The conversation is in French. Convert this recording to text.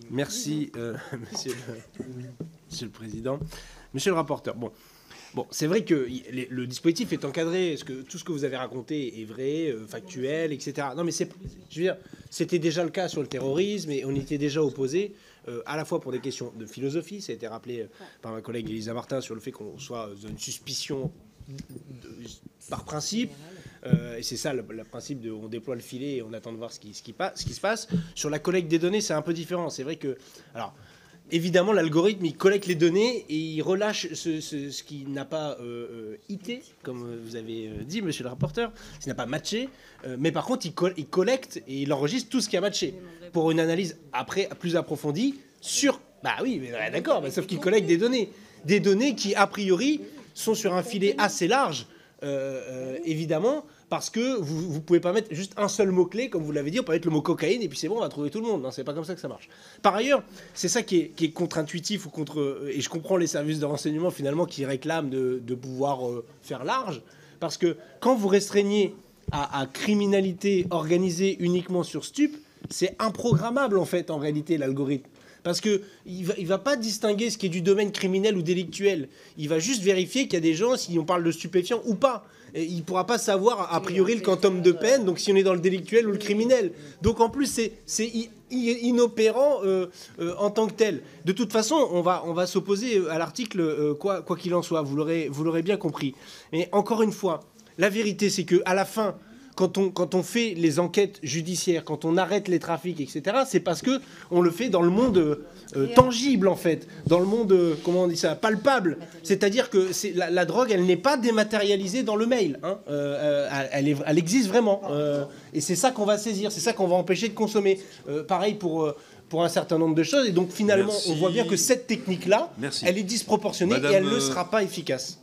Merci, monsieur le Président. Monsieur le rapporteur, bon, c'est vrai que le dispositif est encadré. Tout ce que vous avez raconté est vrai, factuel, etc. Non, mais je veux dire, c'était déjà le cas sur le terrorisme et on y était déjà opposé, à la fois pour des questions de philosophie. Ça a été rappelé par ma collègue Elisa Martin sur le fait qu'on soit dans une suspicion par principe. Et c'est ça le principe de on déploie le filet et on attend de voir ce qui se passe. Sur la collecte des données, c'est un peu différent. C'est vrai que... Alors, évidemment, l'algorithme, il collecte les données et il relâche ce qui n'a pas hité, comme vous avez dit, monsieur le rapporteur, ce qui n'a pas matché. Mais par contre, il collecte et il enregistre tout ce qui a matché pour une analyse après plus approfondie sur... Bah oui, mais d'accord, sauf qu'il collecte des données. Des données qui, a priori, sont sur un filet assez large, évidemment, parce que vous ne pouvez pas mettre juste un seul mot-clé, comme vous l'avez dit, on peut mettre le mot cocaïne et puis c'est bon, on va trouver tout le monde. Non, c'est pas comme ça que ça marche. Par ailleurs, c'est ça qui est contre-intuitif ou et je comprends les services de renseignement finalement qui réclament de pouvoir faire large, parce que quand vous restreignez à criminalité organisée uniquement sur stup, c'est improgrammable en fait en réalité l'algorithme. Parce qu'il ne va pas distinguer ce qui est du domaine criminel ou délictuel. Il va juste vérifier qu'il y a des gens, si on parle de stupéfiants ou pas. Et il ne pourra pas savoir, a priori, le quantum de peine, donc si on est dans le délictuel ou le criminel. Donc en plus, c'est inopérant en tant que tel. De toute façon, on va s'opposer à l'article, quoi qu'il en soit. Vous l'aurez bien compris. Mais encore une fois, la vérité, c'est qu'à la fin... Quand on fait les enquêtes judiciaires, quand on arrête les trafics, etc., c'est parce qu'on le fait dans le monde tangible, en fait, dans le monde, comment on dit ça, palpable. C'est-à-dire que la drogue, elle n'est pas dématérialisée dans le mail. Hein. Elle existe vraiment. Et c'est ça qu'on va saisir, c'est ça qu'on va empêcher de consommer. Pareil pour un certain nombre de choses. Et donc, finalement, on voit bien que cette technique-là, elle est disproportionnée et elle ne sera pas efficace.